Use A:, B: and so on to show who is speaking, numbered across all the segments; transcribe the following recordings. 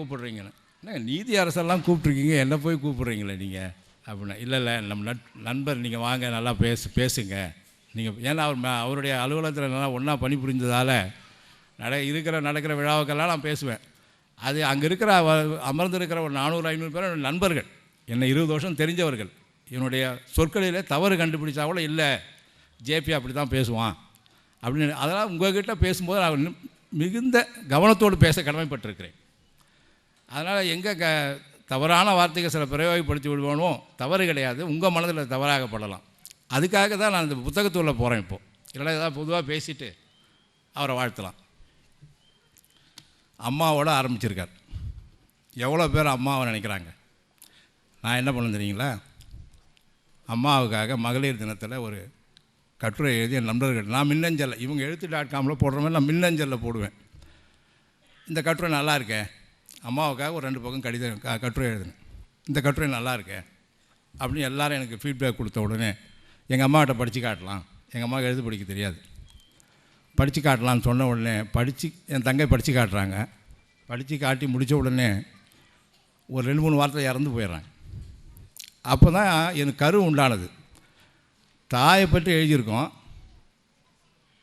A: கூப்பிட்றீங்கன்னு. என்னங்க நீதி அரசெல்லாம் கூப்பிட்ருக்கீங்க, என்ன போய் கூப்பிட்றீங்களே நீங்கள் அப்படின்னா, இல்லை நம்ம நண்பர் நீங்கள் வாங்க நல்லா பேசுங்க நீங்கள். ஏன்னா அவருடைய அலுவலகத்தில் நல்லா ஒன்றா பணிபுரிந்ததால் நடக்கிற விழாவுக்கெல்லாம் நான் பேசுவேன். அது அங்கே இருக்கிற அமர்ந்திருக்கிற ஒரு 400-500 பேர் நண்பர்கள், என்னை 20 வருஷம் தெரிஞ்சவர்கள். என்னுடைய சொற்களிலே தவறு கண்டுபிடிச்சா கூட இல்லை ஜேபி அப்படி தான் பேசுவான் அப்படின்னு. அதெல்லாம் உங்கள்கிட்ட பேசும்போது நான் மிகுந்த கவனத்தோடு பேச கடமைப்பட்டிருக்கிறேன். அதனால் எங்கே தவறான வார்த்தைகள் சில பிரயோகப்படுத்தி விடுவானோ தவறு கிடையாது, உங்கள் மனதில் தவறாகப்படலாம். அதுக்காக தான் நான் இந்த புத்தகத்துள்ள போகிறேன். இப்போது இல்லை ஏதாவது பொதுவாக பேசிவிட்டு அவரை வாழ்த்தலாம். அம்மாவோட ஆரம்பிச்சிருக்கார். எவ்வளோ பேர் அம்மாவை நினைக்கிறாங்க. நான் என்ன பண்ண தெரியுங்களா, அம்மாவுக்காக மகளிர் தினத்தில் ஒரு கட்டுரை எழுதி என் நண்பர்கள், நான் மின்னஞ்சலில் இவங்க எழுத்து.comல போடுற மாதிரி நான் மின்னஞ்சலில் போடுவேன். இந்த கட்டுரை நல்லா இருக்கே, அம்மாவுக்காக ஒரு 2 பக்கம் கட்டுரை எழுதுனேன், இந்த கட்டுரை நல்லா இருக்கே அப்படின்னு எல்லோரும் எனக்கு ஃபீட்பேக் கொடுத்த உடனே எங்கள் அம்மாகிட்ட படித்து காட்டலாம். எங்கள் அம்மாவுக்கு எழுத படிக்க தெரியாது. படித்து காட்டலான்னு சொன்ன உடனே என் தங்கை படித்து காட்டுறாங்க. படித்து காட்டி முடித்த உடனே ஒரு 2-3 வாரத்தில் இறந்து போயிடுறாங்க. அப்போ தான் எனக்கு கரு உண்டானது. தாயை பற்றி எழுதியிருக்கோம்,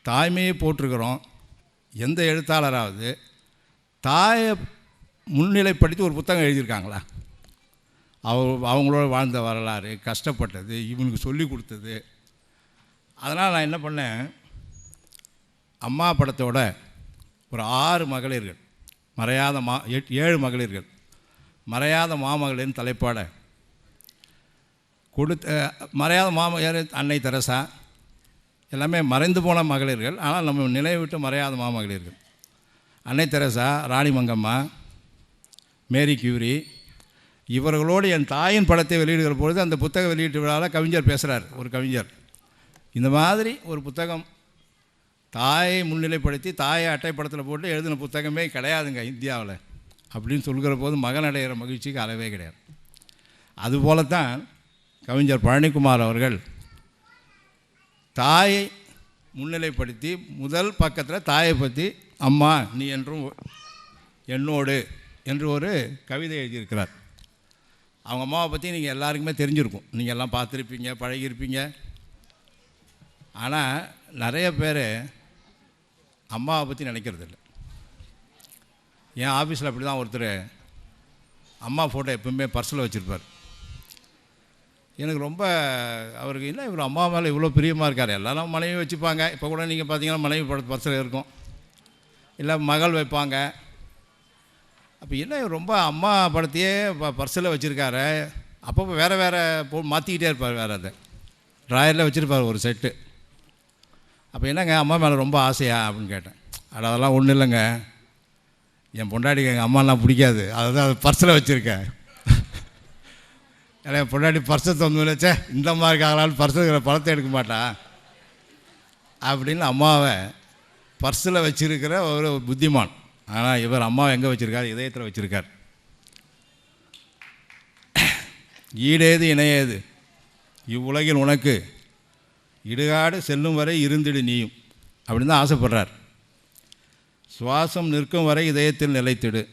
A: தாய்மையை போட்டிருக்கிறோம். எந்த எழுத்தாளராவது தாயை முன்னிலைப்படுத்தி ஒரு புத்தகம் எழுதியிருக்காங்களா? அவங்களோட வாழ்ந்த வரலாறு, கஷ்டப்பட்டது, இவனுக்கு சொல்லி கொடுத்தது. அதனால் நான் என்ன பண்ணேன், அம்மா படத்தோட ஒரு 6 மகளிர்கள், மறையாத 7 மகளிர்கள், மறையாத மாமகளின் தலைப்பாட கொடுத்த. மறையாத மாமகள் அன்னை தெரசா எல்லாமே மறைந்து போன மகளிர்கள், ஆனால் நம்ம நினைவு விட்டு மறையாத மாமகளிர்கள். அன்னை தெரசா, ராணி மங்கம்மா, மேரி கியூரி, இவர்களோடு என் தாயின் படத்தை வெளியிடுகிற பொழுது அந்த புத்தக வெளியீட்டு விழாவில் கவிஞர் பேசுகிறார். ஒரு கவிஞர் இந்த மாதிரி ஒரு புத்தகம் தாயை முன்னிலைப்படுத்தி தாயை அட்டைப்படத்தில் போட்டு எழுதின புத்தகமே கிடையாதுங்க இந்தியாவில் அப்படின்னு சொல்கிற போது மகன் அடைகிற மகிழ்ச்சிக்கு அளவே கிடையாது. அதுபோல தான் கவிஞர் பழனிக்குமார் அவர்கள் தாயை முன்னிலைப்படுத்தி முதல் பக்கத்தில் தாயை பற்றி அம்மா நீ என்றும் என்னோடு என்று ஒரு கவிதை எழுதியிருக்கிறார். அவங்க அம்மாவை பற்றி நீங்கள் எல்லாருக்குமே தெரிஞ்சிருக்கும், நீங்கள் எல்லாம் பார்த்துருப்பீங்க, பழகியிருப்பீங்க. ஆனால் நிறைய பேர் அம்மாவை பற்றி நினைக்கிறதில்ல. என் ஆஃபீஸில் அப்படி தான் ஒருத்தர் அம்மா ஃபோட்டோ எப்பவுமே பர்ஸில் வச்சுருப்பார். எனக்கு ரொம்ப அவருக்கு இல்லை இவர் அம்மா மேலே இவ்வளோ பிரியமாக இருக்கார். எல்லாரும் மனைவி வச்சுப்பாங்க. இப்போ கூட நீங்கள் பார்த்தீங்கன்னா மனைவி படத்து பர்ஸில் இருக்கும், இல்லை மகள் வைப்பாங்க. அப்போ என்ன ரொம்ப அம்மா படத்தையே பர்ஸில் வச்சுருக்காரு. அப்பப்போ வேறு மாற்றிக்கிட்டே இருப்பார். வேறு அதை ட்ராயரில் வச்சுருப்பார் ஒரு செட்டு. அப்போ என்னங்க அம்மா மேலே ரொம்ப ஆசையா அப்படின்னு கேட்டேன். அதெல்லாம் ஒன்றும் இல்லைங்க, என் பொண்டாட்டிக்கு எங்கள் அம்மாலாம் பிடிக்காது, அதுதான் அது பர்ஸில் வச்சுருக்கேன். ஏன்னா என் பொண்டாட்டி பர்ஸை தந்து வச்சே இந்த மாதிரி இருக்காங்களான்னு பர்ஸில் பழத்தை எடுக்க மாட்டா அப்படின்னு அம்மாவை பர்ஸில் வச்சுருக்கிற ஒரு புத்திமான். ஆனால் இவர் அம்மாவை எங்கே வச்சுருக்கார், இதயத்தில் வச்சுருக்கார். ஈடேது இணையேது இவ்வுலகில் உனக்கு இடுகாடு செல்லும் வரை இருந்திடு நீயும் அப்படின்னு தான் ஆசைப்படுறார். சுவாசம் நிற்கும் வரை இதயத்தில் நிலைத்திடு,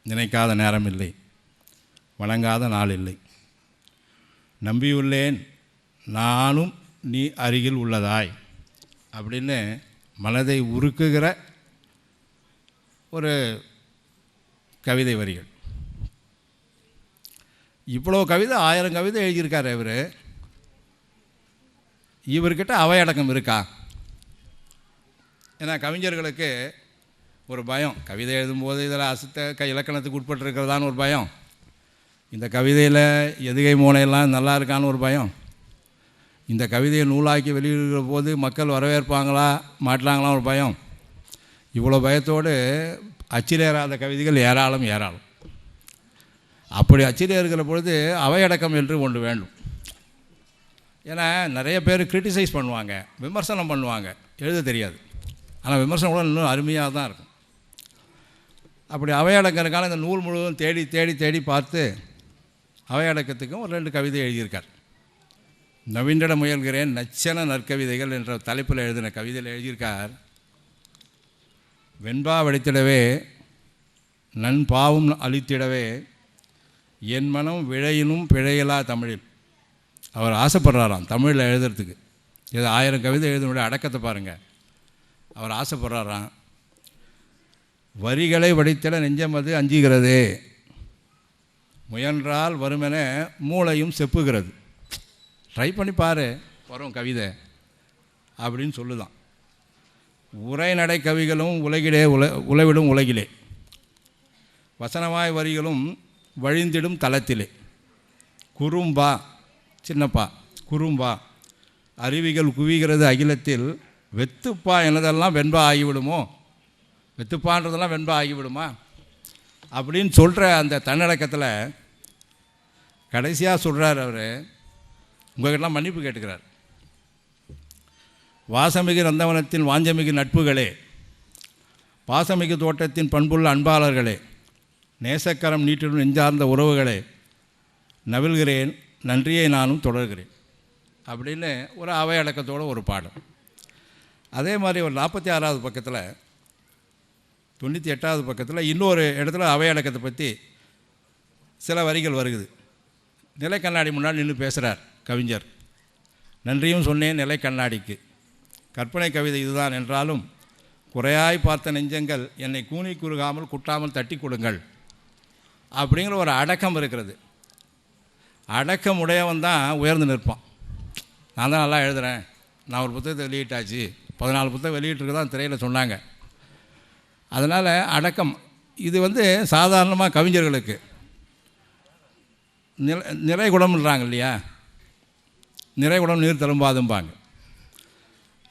A: நினைக்காத நேரம் இல்லை, வணங்காத நாள் இல்லை, நம்பியுள்ளேன் நானும் நீ அருகில் உள்ளதாய் அப்படின்னு மனதை உருக்குகிற ஒரு கவிதை வரிகள். இவ்வளோ கவிதை 1000 கவிதை எழுதியிருக்கார் இவர். இவர்கிட்ட அவையடக்கம் இருக்கா? ஏன்னா கவிஞர்களுக்கு ஒரு பயம், கவிதை எழுதும்போது இதில் அசுத்த இலக்கணத்துக்கு உட்பட்டிருக்கிறதான்னு ஒரு பயம், இந்த கவிதையில் எதுகை மோனையெல்லாம் நல்லா இருக்கான்னு ஒரு பயம், இந்த கவிதையை நூலாக்கி வெளியிடுகிற போது மக்கள் வரவேற்பாங்களா மாட்டலாங்களாம் ஒரு பயம். இவ்வளோ பயத்தோடு அச்சிலேறாத கவிதைகள் ஏராளம். அப்படி அச்சிலேறுகிற பொழுது அவையடக்கம் என்று ஒன்று வேண்டும். ஏன்னா நிறைய பேர் கிரிட்டிசைஸ் பண்ணுவாங்க, விமர்சனம் பண்ணுவாங்க, எழுத தெரியாது. ஆனால் விமர்சனம் கூட இன்னும் அருமையாக தான் இருக்கும். அப்படி அவையடக்கிறதுக்கான இந்த நூல் முழுவதும் தேடி தேடி தேடி பார்த்து அவையடக்கத்துக்கும் ஒரு 2 கவிதை எழுதியிருக்கார். நவீனிட முயல்கிறேன் நச்சன நற்கவிதைகள் என்ற தலைப்பில் எழுதின கவிதையில் எழுதியிருக்கார். வெண்பா வெடித்திடவே நண்பாவும் அளித்திடவே என் மனம் விழையினும் பிழையலா தமிழில். அவர் ஆசைப்படுறாராம் தமிழில் எழுதுறதுக்கு. இது 1000 கவிதை எழுதணுடைய அடக்கத்தை பாருங்கள். அவர் ஆசைப்படுறாராம், வரிகளை வடித்திட நெஞ்சம் அது அஞ்சுகிறது, முயன்றால் வருமென மூளையும் செப்புகிறது. ட்ரை பண்ணி பாரு, வரும் கவிதை அப்படின்னு சொல்லுதான். உரைநடை கவிகளும் உலகிலே உலவிடும் உலகிலே, வசனமாய் வரிகளும் வழிந்திடும் தளத்திலே, குறும்பா சின்னப்பா குறும்பா அருவிகள் குவிகிறது அகிலத்தில், வெத்துப்பா எனதெல்லாம் வெண்பா ஆகிவிடுமோ, வெத்துப்பான்றதெல்லாம் வெண்பா ஆகிவிடுமா அப்படின்னு சொல்கிற அந்த தன்னடக்கத்தில் கடைசியாக சொல்கிறார் அவர். உங்கள்கிட்டலாம் மன்னிப்பு கேட்டுக்கிறார். வாசமிகு நந்தவனத்தின் வாஞ்சமிகு நட்புகளே, பாசமிகு தோட்டத்தின் பண்புள்ள அன்பாளர்களே, நேசக்கரம் நீட்டிடும் நெஞ்சார்ந்த உறவுகளே, நவில்கிறேன் நன்றியை நானும் தொடர்கிறேன் அப்படின்னு ஒரு அவை அடக்கத்தோடு ஒரு பாடம். அதே மாதிரி ஒரு 46வது பக்கத்தில் 98வது பக்கத்தில் இன்னொரு இடத்துல அவை அடக்கத்தை பற்றி சில வரிகள் வருகுது. நிலை கண்ணாடி முன்னாடி நின்று பேசுகிறார் கவிஞர். நன்றியும் சொன்னேன் நிலை கண்ணாடிக்கு, கற்பனை கவிதை இதுதான் என்றாலும் குறையாய் பார்த்த நெஞ்சங்கள் என்னை கூனி குறுகாமல் குட்டாமல் தட்டி கொடுங்கள் அப்படிங்கிற ஒரு அடக்கம் இருக்கிறது. அடக்கம் உடையவன் தான் உயர்ந்து நிற்பான். நான் தான் நல்லா எழுதுகிறேன், நான் ஒரு புத்தகத்தை வெளியிட்டாச்சு, 14 புத்தகம் வெளியிட்டிருக்கு தான் திரையில் சொன்னாங்க. அதனால் அடக்கம் இது சாதாரணமாக கவிஞர்களுக்கு நிறைகுடம்ன்றாங்க இல்லையா, நிறைகுடம் நீர் தழும்பாதும்பாங்க.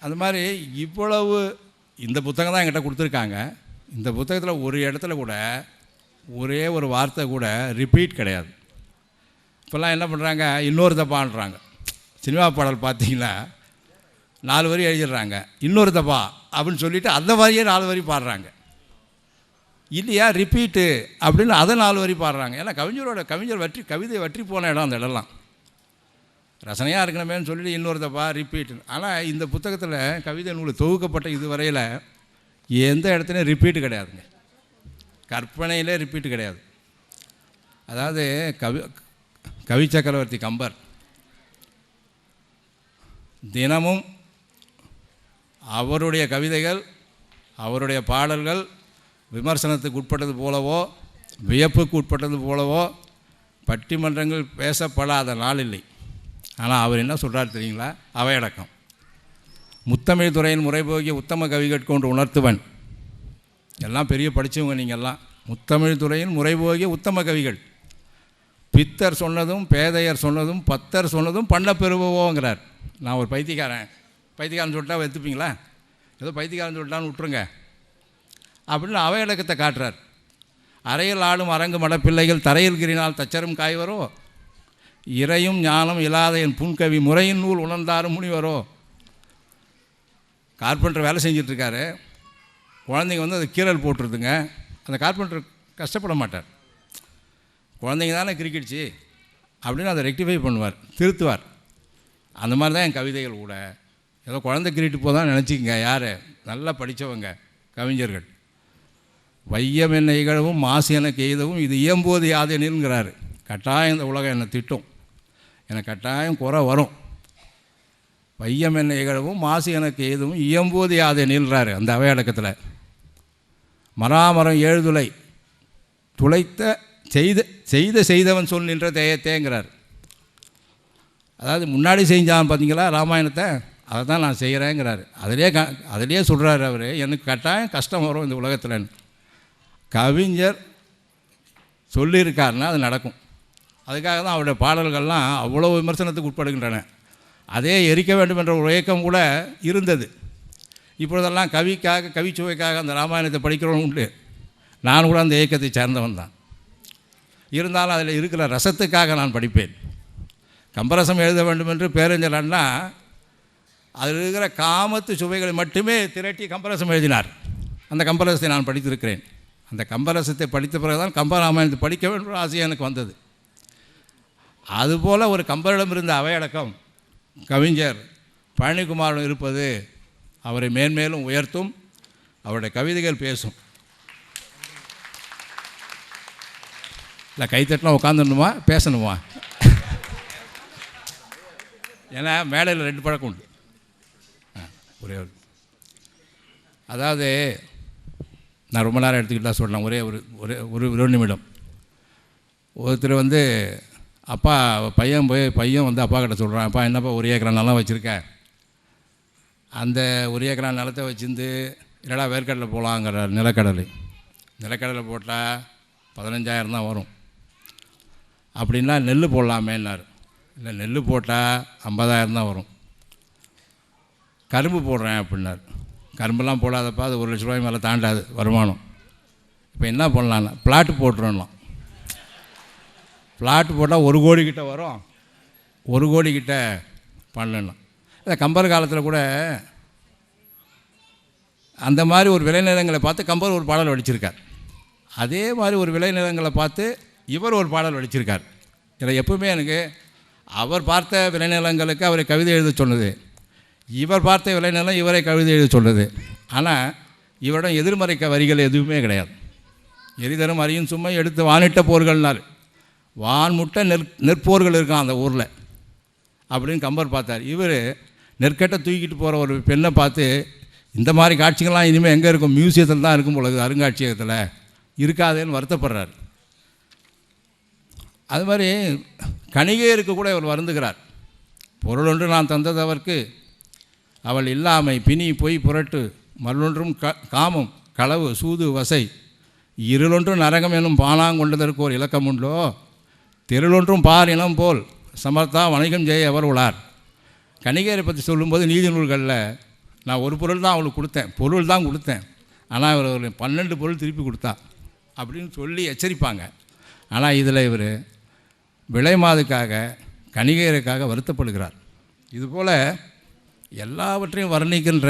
A: அது மாதிரி இவ்வளவு இந்த புத்தகம் தான் என்கிட்ட கொடுத்துருக்காங்க. இந்த புத்தகத்தில் ஒரு இடத்துல கூட ஒரே ஒரு வார்த்தை கூட ரிப்பீட் கிடையாது. இப்போல்லாம் என்ன பண்ணுறாங்க, இன்னொரு தப்பான்றாங்க. சினிமா பாடல் பார்த்தீங்கன்னா 4 வரி எழுதிடுறாங்க, இன்னொரு தப்பா அப்படின்னு சொல்லிவிட்டு அந்த வரியே 4 வரி பாடுறாங்க. இல்லையா ரிப்பீட்டு அப்படின்னு அதை 4 வரி பாடுறாங்க. ஏன்னா கவிஞர் கவிதை வற்றி போன இடம் அந்த இடம்லாம். ரசனையாக இருக்கணுமேனு சொல்லிட்டு இன்னொரு தப்பா ரிப்பீட்டு. ஆனால் இந்த புத்தகத்தில் கவிதை நூல் தொகுக்கப்பட்ட இது வரையில் எந்த இடத்துலையும் ரிப்பீட்டு கிடையாதுங்க. கற்பனையிலே ரிப்பீட்டு கிடையாது. அதாவது கவி சக்கரவர்த்தி கம்பர் தினமும் அவருடைய கவிதைகள் அவருடைய பாடல்கள் விமர்சனத்துக்கு உட்பட்டது போலவோ வியப்புக்கு உட்பட்டது போலவோ பட்டிமன்றங்கள் பேசப்படாத நாள் இல்லை. ஆனால் அவர் என்ன சொல்கிறார் தெரியுங்களா, அவையடக்கம். முத்தமிழ் துறையின் முறைபோகிய உத்தம கவிகட்கொண்டு உணர்த்துவன். எல்லாம் பெரிய படித்தவங்க நீங்கள்லாம். முத்தமிழ் துறையின் முறைபோகிய உத்தம கவிகள். பித்தர் சொன்னதும் பேதையர் சொன்னதும் பத்தர் சொன்னதும் பண்ண பெறுவோங்கிறார். நான் ஒரு பைத்தியக்காரன் சொல்லிட்டா எடுத்துப்பீங்களா, ஏதோ பைத்தியக்காரன் சொல்லிட்டான்னு விட்டுருங்க அப்படின்னு அவையடக்கத்தை காட்டுறார். அறையில் ஆடும் அரங்கு மடப்பிள்ளைகள் தரையில் கிரினால் தச்சரும் காய்வரோ, இறையும் ஞானம் இல்லாத என் புன்கவி முறையின் நூல் உணர்ந்தாரும் முனிவரோ. கார்பெண்டர் வேலை செஞ்சிட்ருக்காரு, குழந்தைங்க அது கீரல் போட்டுருதுங்க. அந்த கார்பெண்டர் கஷ்டப்பட மாட்டார், குழந்தைங்க தானே கிரிக்கெட்ச்சு அப்படின்னு அதை ரெக்டிஃபை பண்ணுவார், திருத்துவார். அந்த மாதிரி தான் என் கவிதைகள் கூட. ஏதோ குழந்தை கிரிட்டு போதான் நினச்சிக்கங்க. யார் நல்லா படித்தவங்க கவிஞர்கள். வையம் என்னை இகழவும் மாசு எனக்கு எய்தவும் இது இயம்போது யாதெனில்ங்கிறார். கட்டாயம் இந்த உலகம் என்னை திட்டும், எனக்கு கட்டாயம் குறை வரும். வையம் என்னை இகழவும் மாசு எனக்கு எய்தவும் இயம்போது யாதெனில்றார் அந்த அவையடக்கத்தில். மராமரம் ஏழுதுளை துளைத்த செய்தவன் சொல் நின்ற தேயத்தேங்கிறார். அதாவது முன்னாடி செஞ்சான் பார்த்தீங்களா ராமாயணத்தை, அதை தான் நான் செய்கிறேங்கிறாரு. அதிலே சொல்கிறார் அவர், எனக்கு கட்டாயம் கஷ்டம் வரும் இந்த உலகத்தில். கவிஞர் சொல்லியிருக்காருன்னா அது நடக்கும். அதுக்காக தான் அவருடைய பாடல்கள்லாம் அவ்வளோ விமர்சனத்துக்கு உட்படுகின்றன. அதே எரிக்க வேண்டும் என்ற ஒரு இயக்கம் கூட இருந்தது. இப்பொழுதெல்லாம் கவிச்சுவைக்காக அந்த ராமாயணத்தை படிக்கிறவங்க உண்டு. நான் கூட அந்த இயக்கத்தை சேர்ந்தவன் தான். இருந்தாலும் அதில் இருக்கிற ரசத்துக்காக நான் படிப்பேன். கம்பரசம் எழுத வேண்டும் என்று பேரறிஞர் அண்ணா அதில் இருக்கிற காமத்து சுவைகளை மட்டுமே திரட்டி கம்பரசம் எழுதினார். அந்த கம்பரசத்தை நான் படித்திருக்கிறேன். அந்த கம்பரசத்தை படித்த பிறகுதான் கம்பராமாயணத்தை படிக்க வேண்டும் ஆசை எனக்கு வந்தது. அதுபோல் ஒரு கம்பரிடம் இருந்த அவையடக்கம் கவிஞர் பழனிக்குமாரிடம் இருப்பது அவரை மேன்மேலும் உயர்த்தும். அவருடைய கவிதைகள் பேசும். இல்லை கைத்தட்டலாம் உட்காந்துடணுமா பேசணுமா? ஏன்னா மேடையில் 2 பழக்கம் உண்டு. ஒரே அதாவது நான் ரொம்ப நேரம் எடுத்துக்கிட்டா சொல்லலாம். ஒரே ஒரு நிமிடம். ஒருத்தர் அப்பா பையன் அப்பா கிட்ட சொல்கிறான், அப்பா என்னப்பா 1 ஏக்கரா நிலம் வச்சுருக்க, அந்த 1 ஏக்கரா நிலத்தை வச்சுருந்து இல்லைடா வேர்க்கடலை போகலாங்கிற நிலக்கடலை போட்டால் 15,000 தான் வரும். அப்படின்னா நெல் போடலாமேன்னாரு. இல்லை நெல் போட்டால் 50,000 தான் வரும். கரும்பு போடுறேன் அப்படின்னாரு. கரும்புலாம் போடாதப்பா, அது 1 லட்ச ரூபாய் மேலே தாண்டாது வருமானம். இப்போ என்ன பண்ணலான்னா பிளாட்டு போட்டுறலாம். பிளாட்டு போட்டால் 1 கோடி கிட்ட வரும். 1 கோடி கிட்ட பண்ணலாம். இந்த கம்பர் காலத்தில் கூட அந்த மாதிரி ஒரு விளைநிலங்களை பார்த்து கம்பர் ஒரு பாடல் வடிச்சிருக்கார். அதே மாதிரி ஒரு விளைநிலங்களை பார்த்து இவர் ஒரு பாடல் வடிச்சிருக்கார். இதில் எப்பவுமே எனக்கு அவர் பார்த்த விளைநிலங்களுக்கு அவரை கவிதை எழுத சொன்னது, இவர் பார்த்த விளைநிலம் இவரை கவிதை எழுத சொன்னது. ஆனால் இவரிடம் எதிர்மறை வரிகள் எதுவுமே கிடையாது. எரிதரும் அறியும் சும்மா எடுத்து வானிட்ட போர்கள்னார். வான்முட்ட நெற்போர்கள் இருக்கான் அந்த ஊரில் அப்படின்னு கம்பர் பார்த்தார். இவர் நெற்கட்டை தூக்கிட்டு போகிற ஒரு பெண்ணை பார்த்து, இந்த மாதிரி காட்சிகள்லாம் இனிமேல் எங்கே இருக்கும், மியூசியத்தில் தான் இருக்கும் பொழுது, அருங்காட்சியகத்தில் இருக்காதேன்னு வருத்தப்படுறார். அது மாதிரி கணிகையருக்கு கூட இவர் வருந்துகிறார். பொருளொன்று நான் தந்ததவர்க்கு அவள் இல்லாமை பிணி பொய் புரட்டு மருளொன்றும் காமம் களவு சூது வசை இருளொன்றும் நரகம் எனும் பானாங்கொண்டதற்கு ஒரு இலக்கம் உண்டோ திருளொன்றும் பார் இனம் போல் சமர்த்தா வணிகம் செய்ய எவர் உளார். கணிகையரை பற்றி சொல்லும்போது நீதி நூல்களில் நான் ஒரு பொருள் தான் அவளுக்கு கொடுத்தேன், ஆனால் இவர் ஒரு 12 பொருள் திருப்பி கொடுத்தா அப்படின்னு சொல்லி எச்சரிப்பாங்க. ஆனால் இதில் இவர் விலைமாதுக்காக கணிகையருக்காக வருத்தப்படுகிறார். இதுபோல் எல்லாவற்றையும் வர்ணிக்கின்ற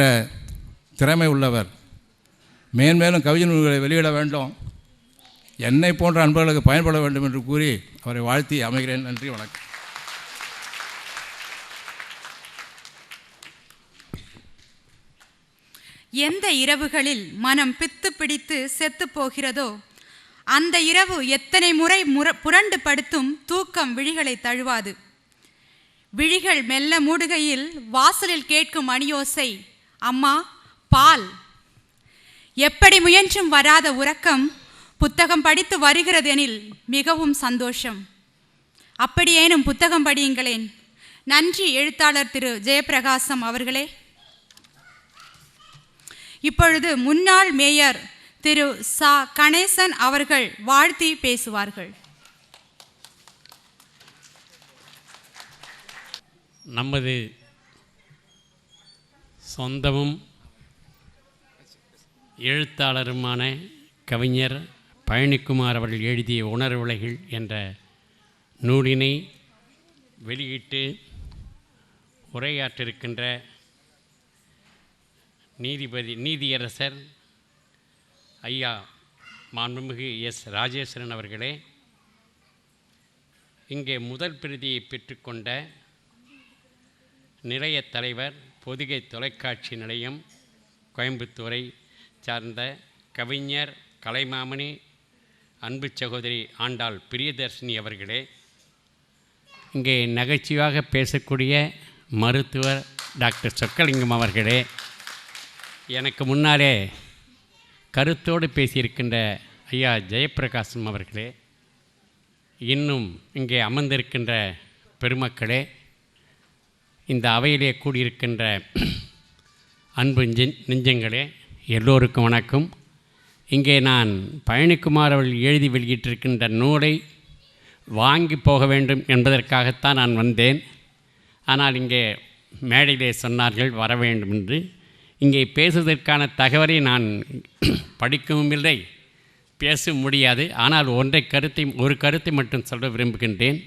A: திறமை உள்ளவர். மேன்மேலும் கவிதை நூல்களை வெளியிட வேண்டும், என்னை போன்ற அன்பர்களுக்கு பயன்பட வேண்டும் என்று கூறி அவரை வாழ்த்தி அமைகிறேன். நன்றி, வணக்கம்.
B: எந்த இரவுகளில் மனம் பித்து பிடித்து செத்து போகிறதோ அந்த இரவு எத்தனை முறை புரண்டு படுத்தும் தூக்கம் விழிகளை தழுவாது. விழிகள் மெல்ல மூடுகையில் வாசலில் கேட்கும் மணியோசை, அம்மா பால். எப்படி முயன்றும் வராத உறக்கம் புத்தகம் படித்து வருகிறதெனில் மிகவும் சந்தோஷம். அப்படியேனும் புத்தகம் படியுங்களேன். நன்றி எழுத்தாளர் திரு ஜெயப்பிரகாசம் அவர்களே. இப்பொழுது முன்னாள் மேயர் திரு சா கணேசன் அவர்கள் வாழ்த்தி பேசுவார்கள்.
C: நமது சொந்தமும் எழுத்தாளருமான கவிஞர் பழனிக்குமார் அவர்கள் எழுதிய உணர்வுலைகள் என்ற நூலினை வெளியிட்டு உரையாற்றிருக்கின்ற நீதியரசர் ஐயா மாண்புமிகு எஸ் ராஜேஸ்வரன் அவர்களே, இங்கே முதல் பிரதியை பெற்றுக்கொண்ட நிலைய தலைவர், பொதிகை தொலைக்காட்சி நிலையம் கோயம்புத்தூரை சார்ந்த கவிஞர் கலைமாமணி அன்பு சகோதரி ஆண்டாள் பிரியதர்ஷினி அவர்களே, இங்கே நகைச்சுவையாக பேசக்கூடிய மருத்துவர் டாக்டர் சொக்கலிங்கம் அவர்களே, எனக்கு முன்னாலே கருத்தோடு பேசியிருக்கின்ற ஐயா ஜெயப்பிரகாசம் அவர்களே, இன்னும் இங்கே அமர்ந்திருக்கின்ற பெருமக்களே, இந்த அவையிலே கூடியிருக்கின்ற அன்பு நெஞ்சங்களே, எல்லோருக்கும் வணக்கம். இங்கே நான் பழனிக்குமார் அவர்கள் எழுதி வெளியிட்டிருக்கின்ற நூலை வாங்கி போக வேண்டும் என்பதற்காகத்தான் நான் வந்தேன். ஆனால் இங்கே மேடையிலே சொன்னார்கள் வர வேண்டும் என்று. இங்கே பேசுவதற்கான தகவலை நான் படிக்கவும் இல்லை, பேச முடியாது. ஆனால் ஒரு கருத்தை மட்டும் சொல்ல விரும்புகின்றேன்.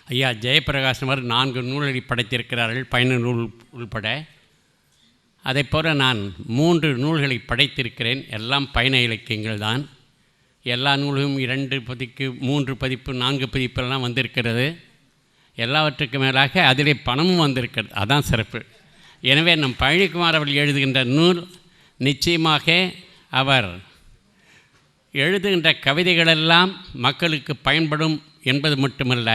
C: ஐயா ஜெயப்பிரகாசம் அவர் 4 நூல்களை படைத்திருக்கிறார்கள், பயண நூல் உள்பட. அதைப்போல நான் 3 நூல்களை படைத்திருக்கிறேன். எல்லாம் பயண இலக்கியங்கள் தான். எல்லா நூலும் 2 பதிப்பு 3 பதிப்பு 4 பதிப்பெல்லாம் வந்திருக்கிறது. எல்லாவற்றுக்கு மேலாக அதிலே பணமும் வந்திருக்கிறது. அதான் சிறப்பு. எனவே நம் பழனிக்குமார் அவர்கள் எழுதுகின்ற நூல் நிச்சயமாக அவர் எழுதுகின்ற கவிதைகளெல்லாம் மக்களுக்கு பயன்படும் என்பது மட்டுமல்ல,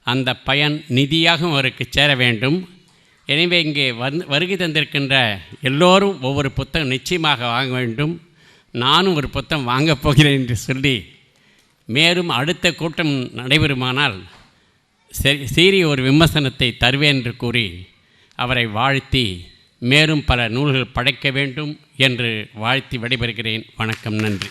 C: அந்த பயன் நிதியாகவும் அவருக்கு சேர வேண்டும். எனவே இங்கே வருகை தந்திருக்கின்ற எல்லோரும் ஒவ்வொரு புத்தகம் நிச்சயமாக வாங்க வேண்டும். நானும் ஒரு புத்தகம் வாங்கப் போகிறேன் என்று சொல்லி, மேலும் அடுத்த கூட்டம் நடைபெறுமானால் சீரிய ஒரு விமர்சனத்தை தருவேன் என்று கூறி அவரை வாழ்த்தி மேலும் பல நூல்கள் படைக்க வேண்டும் என்று வாழ்த்தி விடைபெறுகிறேன். வணக்கம், நன்றி.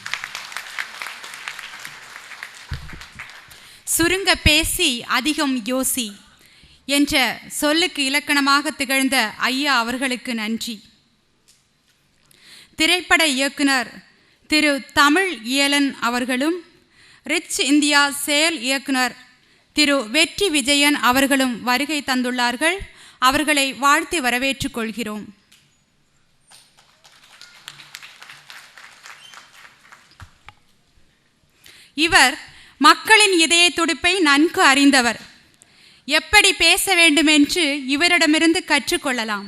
B: சுருங்க பேசி அதிகம் யோசி என்ற சொல்லுக்கு இலக்கணமாக திகழ்ந்த ஐயா அவர்களுக்கு நன்றி. திரைப்பட இயக்குனர் திரு தமிழ் இயலன் அவர்களும் ரிச் இந்தியா செயல் இயக்குனர் திரு வெற்றி விஜயன் அவர்களும் வருகை தந்துள்ளார்கள். அவர்களை வாழ்த்தி வரவேற்றுக் கொள்கிறோம். இவர் மக்களின் இதய துடிப்பை நன்கு அறிந்தவர். எப்படி பேச வேண்டுமென்று இவரிடமிருந்து கற்றுக்கொள்ளலாம்.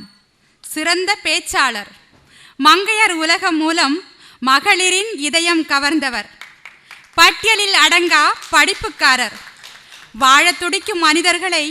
B: சிறந்த பேச்சாளர், மங்கையர் உலகம் மூலம் மகளிரின் இதயம் கவர்ந்தவர், பட்டியலில் அடங்கா படிப்புக்காரர், வாழத் துடிக்கும் மனிதர்களை